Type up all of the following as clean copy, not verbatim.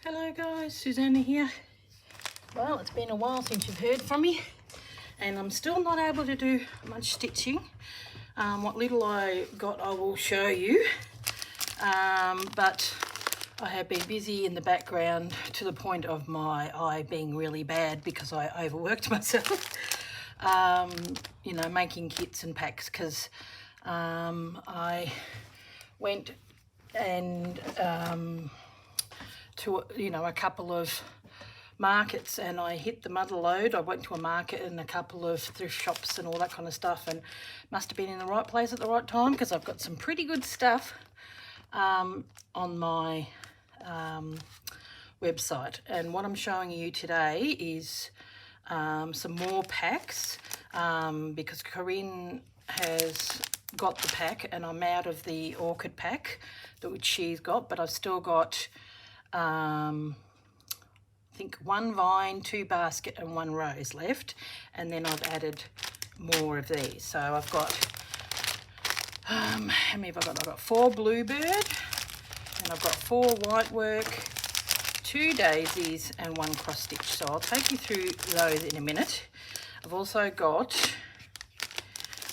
Hello guys, Susanna here. Well, it's been a while since you've heard from me and I'm still not able to do much stitching. What little I got I will show you, but I have been busy in the background to the point of my eye being really bad because I overworked myself, you know, making kits and packs, because I went and to, you know, a couple of markets and I hit the mother load. I went to a market and a couple of thrift shops and all that kind of stuff, and must have been in the right place at the right time because I've got some pretty good stuff on my website. And what I'm showing you today is some more packs, because Corinne has got the pack and I'm out of the orchid pack which she's got, but I've still got I think 1 vine, 2 basket and 1 rose left, and then I've added more of these. So I've got how many have I got? I've got 4 bluebird and I've got 4 white work, 2 daisies and 1 cross stitch. So I'll take you through those in a minute. I've also got,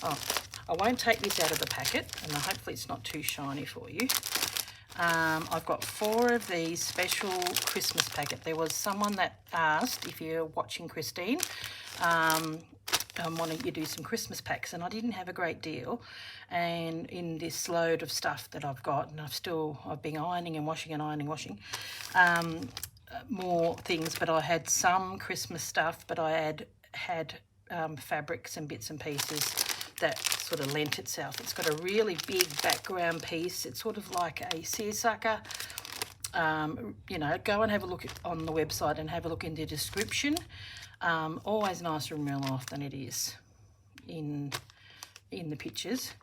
I won't take this out of the packet and hopefully it's not too shiny for you. I've got 4 of these special Christmas packet. There was someone that asked, if you're watching Christine, why don't you do some Christmas packs, and I didn't have a great deal, and in this load of stuff that I've got, and I've been ironing and washing and ironing, washing more things, but I had some Christmas stuff, but I had fabrics and bits and pieces that sort of lent itself. It's got a really big background piece. It's sort of like a seersucker. You know, go and have a look on the website and have a look in the description. Always nicer in real life than it is in the pictures.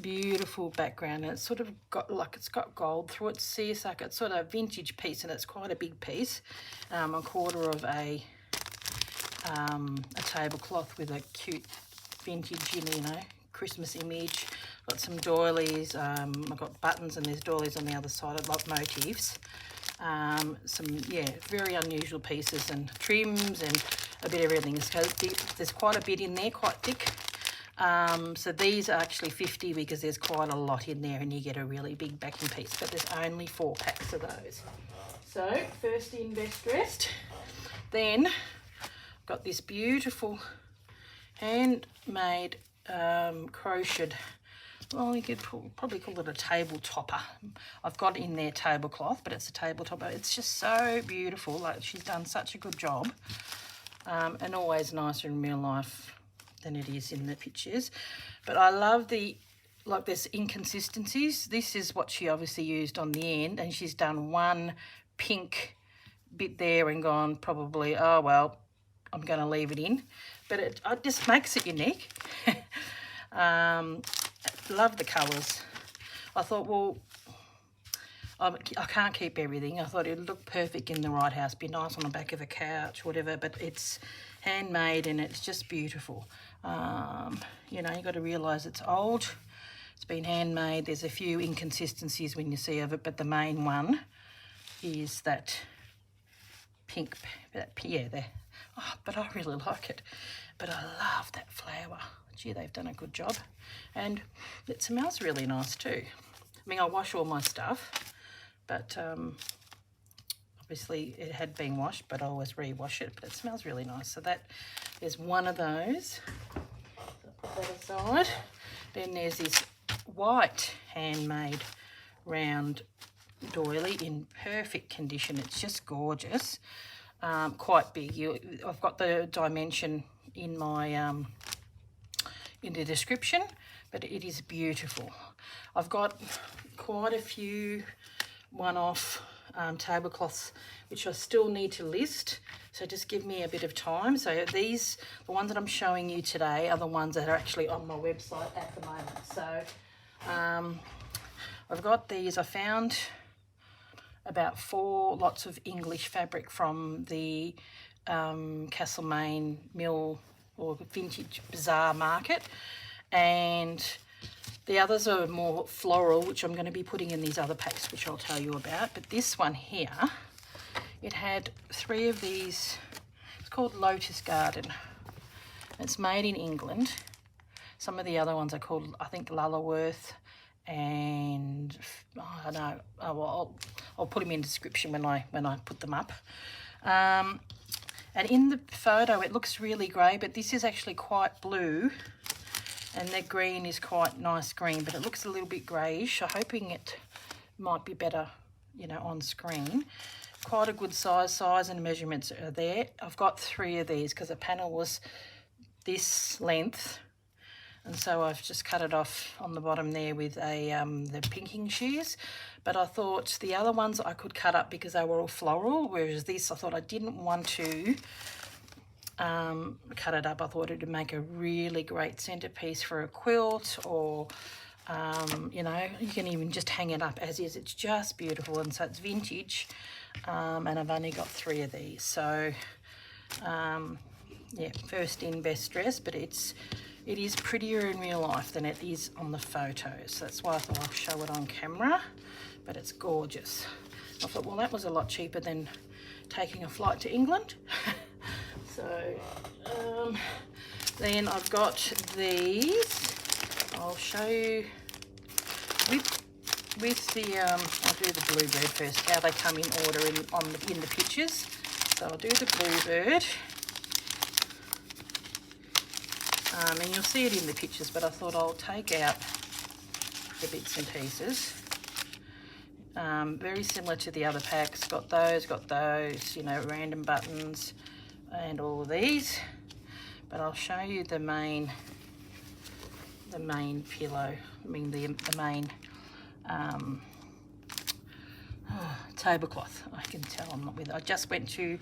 Beautiful background, and it's sort of got, like, it's got gold through it. Seersucker. It's sort of a vintage piece, and it's quite a big piece. A quarter of a tablecloth with a cute vintage, you know, Christmas image. Got some doilies. I've got buttons and there's doilies on the other side. I like motifs. Some, yeah, very unusual pieces and trims and a bit of everything. So there's quite a bit in there, quite thick. So these are actually 50 because there's quite a lot in there and you get a really big backing piece, but there's only 4 packs of those. So first in, best dressed. Then I've got this beautiful handmade crocheted, well, you could probably call it a table topper. I've got in there tablecloth, but it's a table topper. It's just so beautiful. Like, she's done such a good job, and always nicer in real life than it is in the pictures. But I love like, there's inconsistencies. This is what she obviously used on the end, and she's done 1 pink bit there and gone, probably, oh well, I'm going to leave it in. But it just makes it unique. Love the colours. I thought, well, I can't keep everything. I thought it'd look perfect in the right house, be nice on the back of a couch, whatever, but it's handmade and it's just beautiful. You know, you've got to realise it's old. It's been handmade. There's a few inconsistencies when you see of it, but the main one is that pink, yeah, there. Oh, but I really like it. But I love that flower. Gee, they've done a good job. And it smells really nice too. I mean, I wash all my stuff, but obviously it had been washed, but I always re-wash it, but it smells really nice. So that is one of those. Put that aside. Then there's this white handmade round doily in perfect condition. It's just gorgeous. Quite big. I've got the dimension in my in the description, but it is beautiful. I've got quite a few one-off tablecloths which I still need to list, so just give me a bit of time. So the ones that I'm showing you today are the ones that are actually on my website at the moment. So I've got these. I found about 4 lots of English fabric from the Castlemaine Mill or Vintage Bazaar Market, and the others are more floral, which I'm going to be putting in these other packs, which I'll tell you about. But this one here it had 3 of these. It's called Lotus Garden. It's made in England. Some of the other ones are called, I think, Lulworth, and I don't know. Oh, well, I'll put them in the description when I put them up. And in the photo it looks really grey, but this is actually quite blue, and the green is quite nice green, but it looks a little bit greyish. I'm hoping it might be better, you know, on screen. Quite a good size and measurements are there. I've got 3 of these because the panel was this length, and so I've just cut it off on the bottom there with the pinking shears. But I thought the other ones I could cut up because they were all floral, whereas this I thought I didn't want to cut it up. I thought it would make a really great centerpiece for a quilt, or you know, you can even just hang it up as is. It's just beautiful, and so it's vintage, and I've only got 3 of these. So yeah, first in, best dressed, but it is prettier in real life than it is on the photos. So that's why I thought I'll show it on camera, but it's gorgeous. I thought, well, that was a lot cheaper than taking a flight to England. So then I've got these. I'll show you with the I'll do the bluebird first, how they come in order in the pictures. So I'll do the bluebird. And you'll see it in the pictures, but I thought I'll take out the bits and pieces. Very similar to the other packs. Got those, you know, random buttons and all of these. But I'll show you the main pillow. I mean the main tablecloth. I can tell I'm not with it. I just went to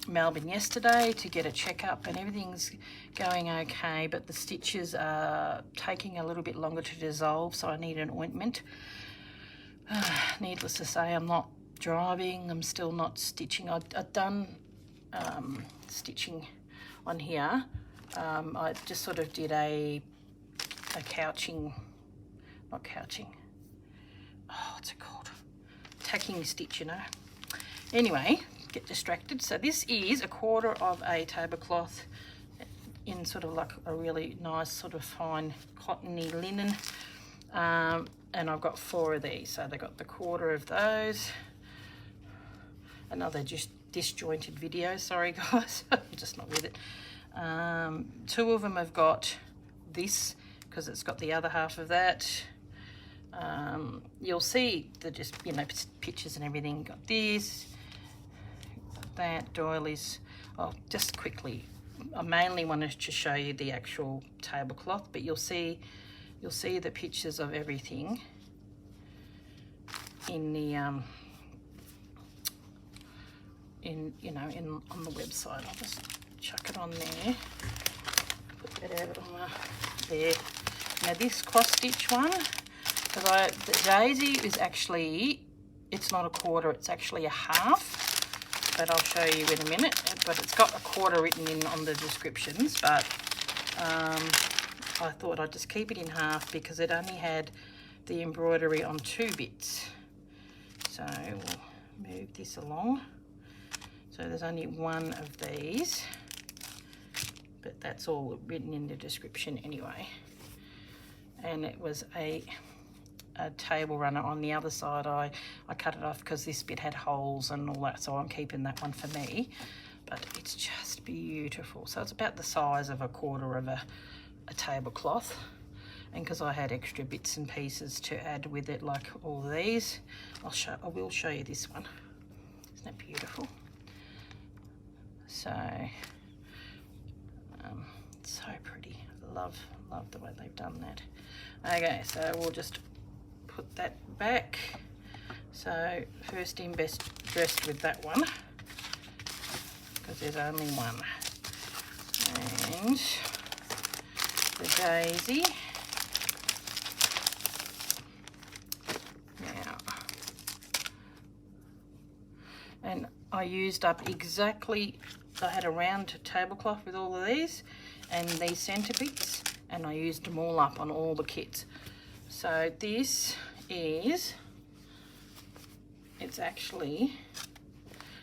Melbourne yesterday to get a checkup, and everything's going okay, but the stitches are taking a little bit longer to dissolve, so I need an ointment. Needless to say, I'm not driving, I'm still not stitching. I've done stitching on here. I just sort of did a couching, not couching, oh, what's it called? Tacking stitch, you know. Anyway, get distracted. So this is 1/4 of a tablecloth in sort of like a really nice sort of fine cottony linen, and I've got 4 of these. So they got the 1/4 of those. Another just disjointed video, sorry guys. I'm just not with it. 2 of them have got this because it's got the other half of that. You'll see the just, you know, pictures and everything. Got this, got that, doilies. Oh, just quickly, I mainly wanted to show you the actual tablecloth, but you'll see the pictures of everything in the on the website. I'll just chuck it on there. Put that out on there. Now this cross stitch one, because the daisy is actually, it's not 1/4, it's actually 1/2, but I'll show you in a minute. But it's got 1/4 written in on the descriptions, but I thought I'd just keep it in 1/2 because it only had the embroidery on 2 bits. So we'll move this along. So there's only 1 of these, but that's all written in the description anyway. And it was a table runner on the other side. I cut it off because this bit had holes and all that, so I'm keeping that one for me. But it's just beautiful. So it's about the size of 1/4 of a tablecloth. And because I had extra bits and pieces to add with it, like all these, I will show you this one. Isn't that beautiful? So it's so pretty. Love the way they've done that. Okay, so we'll just put that back. So first in, best dressed with that one, because there's only 1. And the daisy. Now, and I used up exactly, I had a round tablecloth with all of these and these centre bits, and I used them all up on all the kits. So this is it's actually,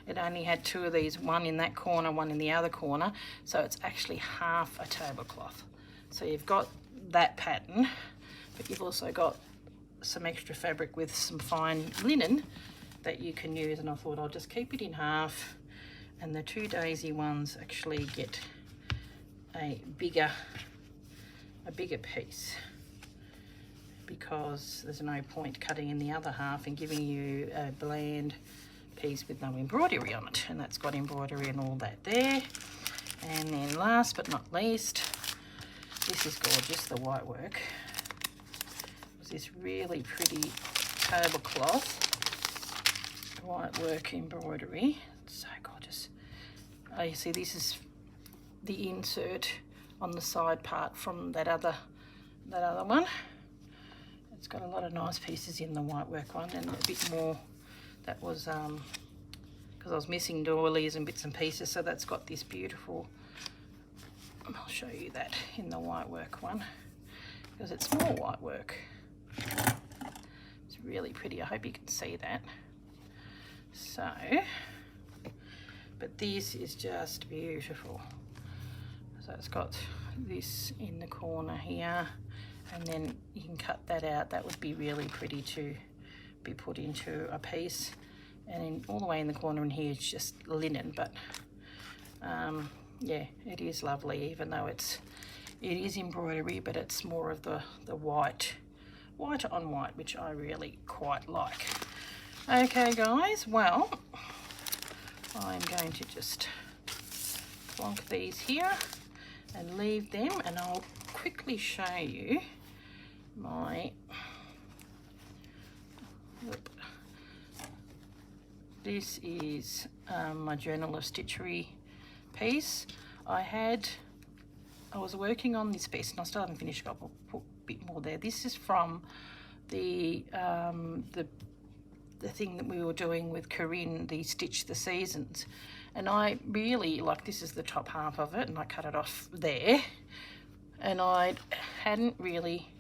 it only had 2 of these, one in that corner, one in the other corner, so it's actually half a tablecloth. So you've got that pattern, but you've also got some extra fabric with some fine linen that you can use, and I thought I'll just keep it in half, and the 2 daisy ones actually get a bigger piece, because there's no point cutting in the other half and giving you a bland piece with no embroidery on it, and that's got embroidery and all that there. And then last but not least, this is gorgeous, the white work. It's this really pretty tablecloth white work embroidery. It's so gorgeous. Oh, you see, this is the insert on the side part from that other one. It's got a lot of nice pieces in the white work one, and a bit more. That was because I was missing doilies and bits and pieces, so that's got this beautiful, I'll show you that in the white work one, because it's more white work. It's really pretty. I hope you can see that. So, but this is just beautiful. So it's got this in the corner here, and then you can cut that out. That would be really pretty to be put into a piece. And then all the way in the corner in here is just linen, but yeah, it is lovely, even though it is embroidery, but it's more of the white on white, which I really quite like. Okay guys, well, I'm going to just plonk these here and leave them, and I'll quickly show you my this is my Journal of Stitchery piece. I was working on this piece and I still haven't finished. I'll put a bit more there. This is from the thing that we were doing with Corinne, the Stitch the Seasons, and I really like, this is the top half of it, and I cut it off there, and I hadn't really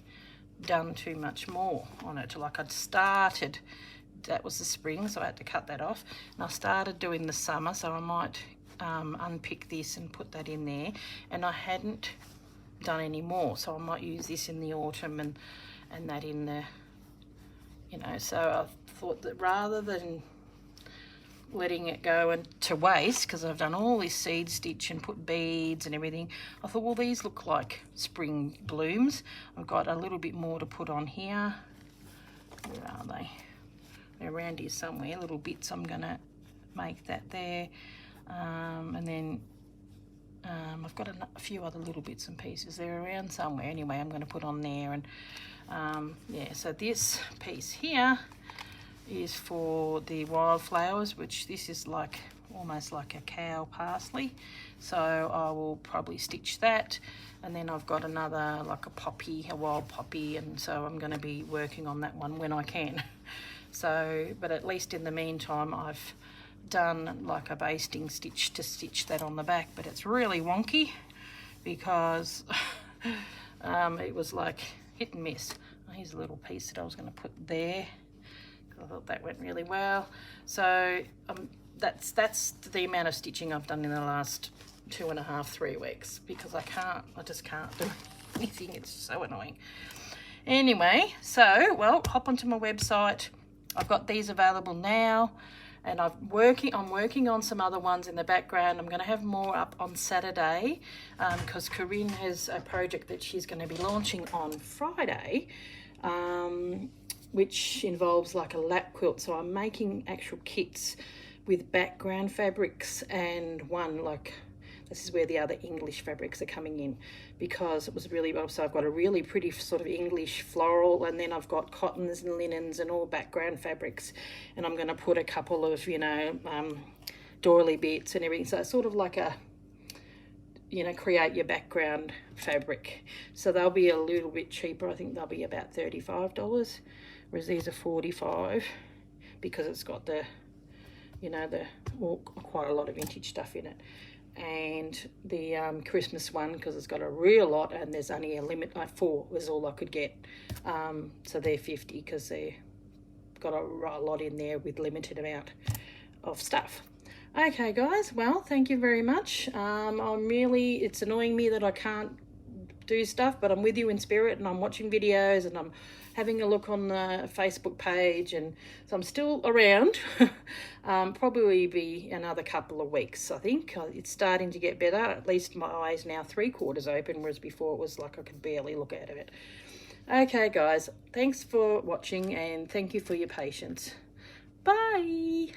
done too much more on it. Like, I'd started, that was the spring, so I had to cut that off, and I started doing the summer, so I might unpick this and put that in there, and I hadn't done any more, so I might use this in the autumn and that in the, you know. So I thought that rather than letting it go and to waste, because I've done all this seed stitch and put beads and everything, I thought, well, these look like spring blooms. I've got a little bit more to put on here. Where are they? They're around here somewhere, little bits. I'm gonna make that there, and then I've got a few other little bits and pieces. They're around somewhere anyway. I'm going to put on there, and yeah, so this piece here is for the wildflowers, which this is like almost like a cow parsley, so I will probably stitch that. And then I've got another, like a poppy, a wild poppy, and so I'm going to be working on that one when I can. So, but at least in the meantime, I've done like a basting stitch to stitch that on the back, but it's really wonky because it was like hit and miss. Here's a little piece that I was going to put there. I thought that went really well. So that's the amount of stitching I've done in the last 2.5, 3 weeks, because I just can't do anything. It's so annoying. Anyway, so, well, hop onto my website. I've got these available now, and I'm working on some other ones in the background. I'm going to have more up on Saturday, because Corinne has a project that she's going to be launching on Friday, which involves like a lap quilt. So I'm making actual kits with background fabrics, and one, like, this is where the other English fabrics are coming in, because it was really, so I've got a really pretty sort of English floral, and then I've got cottons and linens and all background fabrics, and I'm going to put a couple of, you know, doily bits and everything. So it's sort of like a, you know, create your background fabric. So they'll be a little bit cheaper. I think they'll be about $35, whereas these are $45, because it's got the, you know, quite a lot of vintage stuff in it. And the Christmas one, because it's got a real lot, and there's only a limit, like 4 was all I could get. So they're $50, because they're got a lot in there with limited amount of stuff. Okay guys, well, thank you very much. It's annoying me that I can't do stuff, but I'm with you in spirit, and I'm watching videos, and I'm having a look on the Facebook page, and so I'm still around. Probably be another couple of weeks. I think it's starting to get better. At least my eye's now 3/4 open, whereas before it was like I could barely look out of it. Okay guys, thanks for watching, and thank you for your patience. Bye.